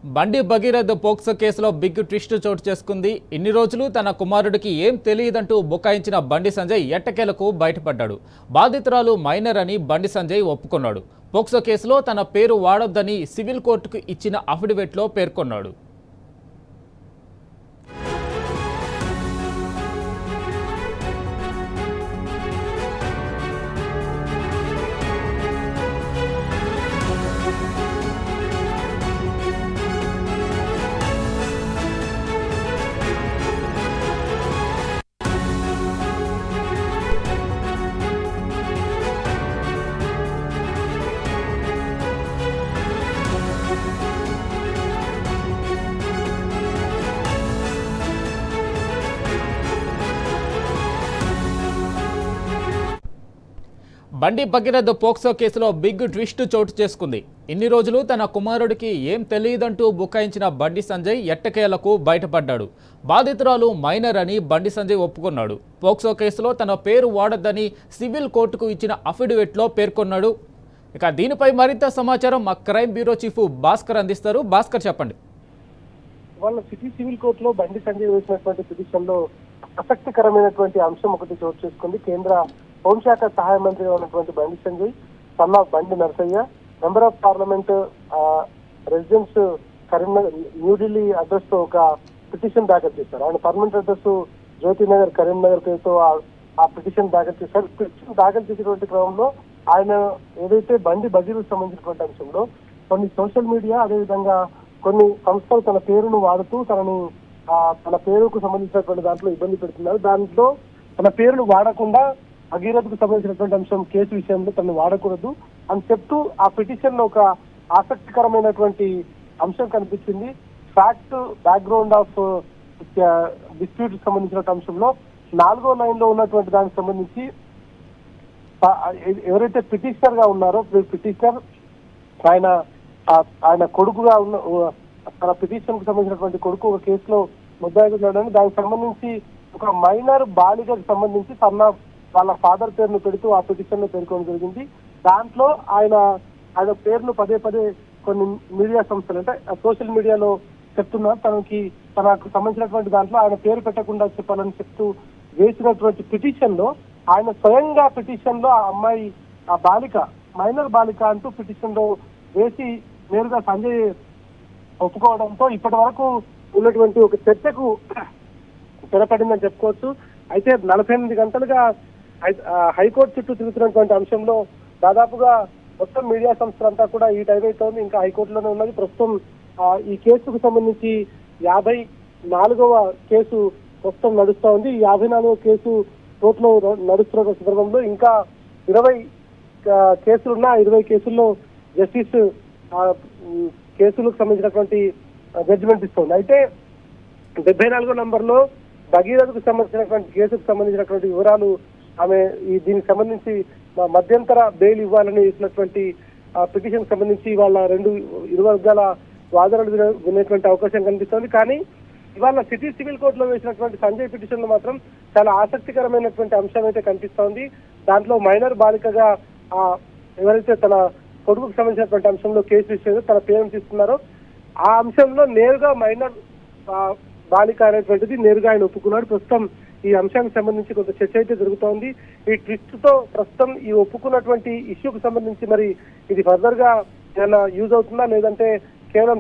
బండి భగీరథ్ పోక్సో కేసులో big twist చోటు చేసుకుంది. ఇన్ని రోజులు తన కుమారుడికి ఏం తెలియదంటూ బుకాయించిన బండి సంజయ్ ఎట్టకేలకు బయటపడ్డాడు. బాధితురాలు మైనర్ అని బండి సంజయ్ ఒప్పుకున్నాడు. పోక్సో కేసులో తన పేరు వాడొద్దని సివిల్ కోర్టుకు ఇచ్చిన అఫిడవిట్లో పేర్కొన్నాడు. బండి భగీరథ్ పోక్సో కేసులో బిగ్ ట్విస్ట్ చోటు చేసుకుంది. ఇన్ని రోజులు తన కుమారుడికి ఏం తెలియదంటూ బుకాయించిన బండి సంజయ్ ఎట్టకేలకు బయటపడ్డాడు. బాధితురాలు మైనర్ అని బండి సంజయ్ ఒప్పుకున్నాడు. పోక్సో కేసులో తన పేరు వాడొద్దని సివిల్ కోర్టుకు ఇచ్చిన అఫిడవిట్లో పేర్కొన్నాడు. ఇక దీనిపై మరింత సమాచారం మా క్రైమ్ బ్యూరో చీఫ్ భాస్కర్ అందిస్తారు. భాస్కర్, చెప్పండి. వాళ్ళ సిటీ సివిల్ కోర్టులో బండి సంజయ్ వేసినటువంటి పిటిషన్లో ఆసక్తికరమైనటువంటి అంశం ఒకటి చోటు చేసుకుంది. కేంద్ర హోంశాఖ సహాయ మంత్రిగా ఉన్నటువంటి బండి సంజయ్, సన్ ఆఫ్ బండి Narasayya, member of parliament residence Karimnagar New Delhi address తో ఒక పిటిషన్ దాఖలు చేశారు. ఆయన పర్మనెంట్ అడ్రస్ జ్యోతినగర్ కరీంనగర్ పేరుతో ఆ పిటిషన్ దాఖలు చేశారు. పిటిషన్ దాఖలు చేసినటువంటి క్రమంలో ఆయన ఏదైతే బండి భగీరథ్ సంబంధించినటువంటి అంశంలో కొన్ని సోషల్ మీడియా, అదేవిధంగా కొన్ని సంస్థలు తన పేరును వాడుతూ తన పేరుకు సంబంధించినటువంటి దాంట్లో ఇబ్బంది పెడుతున్నారు. దాంట్లో తన పేరును వాడకుండా భగీరథ్ కు సంబంధించినటువంటి అంశం కేసు విషయంలో తనను వాడకూడదు అని చెప్తూ ఆ పిటిషన్ లో ఒక ఆసక్తికరమైనటువంటి అంశం కనిపించింది. ఫ్యాక్ట్ బ్యాక్గ్రౌండ్ ఆఫ్ డిస్ప్యూట్ సంబంధించిన అంశంలో 4వ లైన్ లో ఉన్నటువంటి దానికి సంబంధించి ఎవరైతే పిటిషనర్ గా ఉన్నారో, పిటిషనర్ ఆయన కొడుకుగా ఉన్న తన పిటిషన్ కు సంబంధించినటువంటి కొడుకు ఒక కేసులో ముద్దాయిగా ఉన్నాడని, దానికి సంబంధించి ఒక మైనర్ బాలికకు సంబంధించి వాళ్ళ ఫాదర్ పేరును పెడుతూ ఆ పిటిషన్ లో పేర్కొనడం జరిగింది. దాంట్లో ఆయన పేరును పదే పదే కొన్ని మీడియా సంస్థలు, అంటే సోషల్ మీడియాలో చెప్తున్నారు. తనకు సంబంధించినటువంటి దాంట్లో ఆయన పేరు పెట్టకుండా చెప్పాలని చెప్తూ వేసినటువంటి పిటిషన్ లో ఆయన స్వయంగా పిటిషన్ లో ఆ అమ్మాయి, ఆ బాలిక, మైనర్ బాలిక అంటూ పిటిషన్ లో వేసి నేరుగా సంజయ్ ఒప్పుకోవడంతో ఇప్పటి వరకు ఉన్నటువంటి ఒక చర్చకు తెరపడిందని చెప్పుకోవచ్చు. అయితే 48 గంటలుగా హైకోర్టు చుట్టూ తిరుగుతున్నటువంటి అంశంలో దాదాపుగా మొత్తం మీడియా సంస్థలంతా కూడా ఈ టైం అవుతోంది, ఇంకా హైకోర్టులోనే ఉన్నది. ప్రస్తుతం ఈ కేసుకు సంబంధించి 54వ కేసు ప్రస్తుతం నడుస్తూ ఉంది. ఈ 54వ కేసు కోర్టులో నడుస్తున్న సందర్భంలో ఇంకా 20 కేసులున్నా 20 కేసుల్లో జస్టిస్ కేసులకు సంబంధించినటువంటి జడ్జిమెంట్ ఇస్తుంది. అయితే 74వ నంబర్లో భగీరథకు సంబంధించినటువంటి కేసుకు సంబంధించినటువంటి వివరాలు, ఆమె దీనికి సంబంధించి మధ్యంతర బెయిల్ ఇవ్వాలని ఇచ్చినటువంటి పిటిషన్ సంబంధించి వాళ్ళ ఇరు వర్గాల వాదనలు వినేటువంటి అవకాశం కనిపిస్తోంది. కానీ ఇవాళ సిటీ సివిల్ కోర్టులో వేసినటువంటి సంజయ్ పిటిషన్ లో మాత్రం చాలా ఆసక్తికరమైనటువంటి అంశం అయితే కనిపిస్తోంది. దాంట్లో మైనర్ బాలికగా ఎవరైతే తన కొడుకుకు సంబంధించినటువంటి అంశంలో కేసు విషయంలో తన పేరును తీసుకున్నారో ఆ అంశంలో నేరుగా మైనర్ బాలిక అనేటువంటిది నేరుగా ఆయన ఒప్పుకున్నాడు. ప్రస్తుతం ఈ అంశానికి సంబంధించి కొంత చర్చ అయితే జరుగుతోంది. ఈ ట్విస్ట్ తో ప్రస్తుతం ఈ ఒప్పుకున్నటువంటి ఇష్యూకు సంబంధించి మరి ఇది ఫర్దర్ గా ఏమైనా యూజ్ అవుతుందా, లేదంటే కేవలం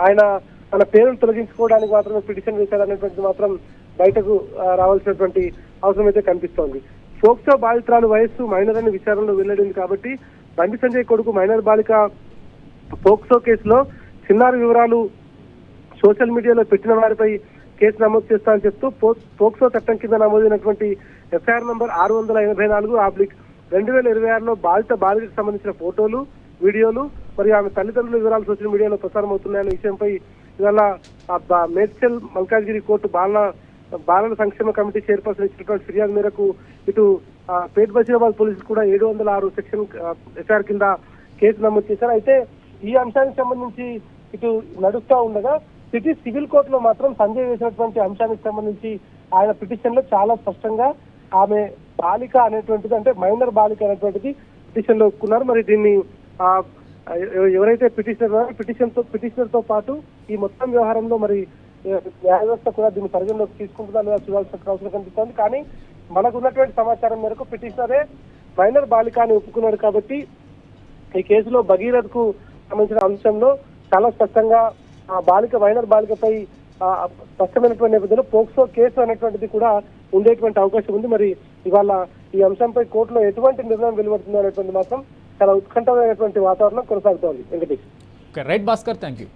ఆయన తన పేరును తొలగించుకోవడానికి మాత్రమే పిటిషన్ వేశారనేటువంటిది మాత్రం బయటకు రావాల్సినటువంటి అవసరం అయితే కనిపిస్తోంది. పోక్సో బాధితురాలు వయస్సు మైనర్ అని విచారణలో వెల్లడింది కాబట్టి బండి సంజయ్ కొడుకు మైనర్ బాలిక పోక్సో కేసులో చిన్నారి వివరాలు సోషల్ మీడియాలో పెట్టిన వారిపై కేసు నమోదు చేస్తామని చెప్తూ పోక్సో చట్టం కింద నమోదైనటువంటి ఎఫ్ఐఆర్ నంబర్ 684/2026లో బాలికకు సంబంధించిన ఫోటోలు, వీడియోలు మరియు ఆమె తల్లిదండ్రుల వివరాలు సోషల్ మీడియాలో ప్రసారం అవుతున్నాయనే విషయంపై ఇవాళ మేడ్చల్ మల్కాజ్గిరి కోర్టు బాలల సంక్షేమ కమిటీ చైర్పర్సన్ ఇచ్చినటువంటి ఫిర్యాదు మేరకు ఇటు పేట్ బషీరాబాద్ పోలీసులు కూడా 706 సెక్షన్ ఎఫ్ఐఆర్ కింద కేసు నమోదు చేశారు. అయితే ఈ అంశానికి సంబంధించి ఇటు నడుస్తూ ఉండగా సిటీ సివిల్ కోర్టులో మాత్రం సంజయ్ వేసినటువంటి అంశానికి సంబంధించి ఆయన పిటిషన్ లో చాలా స్పష్టంగా ఆమె బాలిక అనేటువంటిది, అంటే మైనర్ బాలిక అనేటువంటిది పిటిషన్ లో ఒప్పుకున్నారు. మరి దీన్ని ఎవరైతే పిటిషనర్ తో పాటు ఈ మొత్తం వ్యవహారంలో మరి న్యాయ వ్యవస్థ కూడా దీన్ని పరిగణలోకి తీసుకుంటుందా లేదా చూడాల్సిన అవసరం కనిపిస్తోంది. కానీ మనకు ఉన్నటువంటి సమాచారం మేరకు పిటిషనరే మైనర్ బాలిక అని ఒప్పుకున్నాడు కాబట్టి ఈ కేసులో భగీరథ్ కు సంబంధించిన అంశంలో చాలా స్పష్టంగా మైనర్ బాలికపై స్పష్టమైనటువంటి నేపథ్యంలో పోక్సో కేసు అనేటువంటిది కూడా ఉండేటువంటి అవకాశం ఉంది. మరి ఇవాళ ఈ అంశంపై కోర్టులో ఎటువంటి నిర్ణయం వెలువడుతుందో అనేటువంటి మాత్రం చాలా ఉత్కంఠమైనటువంటి వాతావరణం కొనసాగుతోంది. Venkatesh. Right Bhaskar, thank you.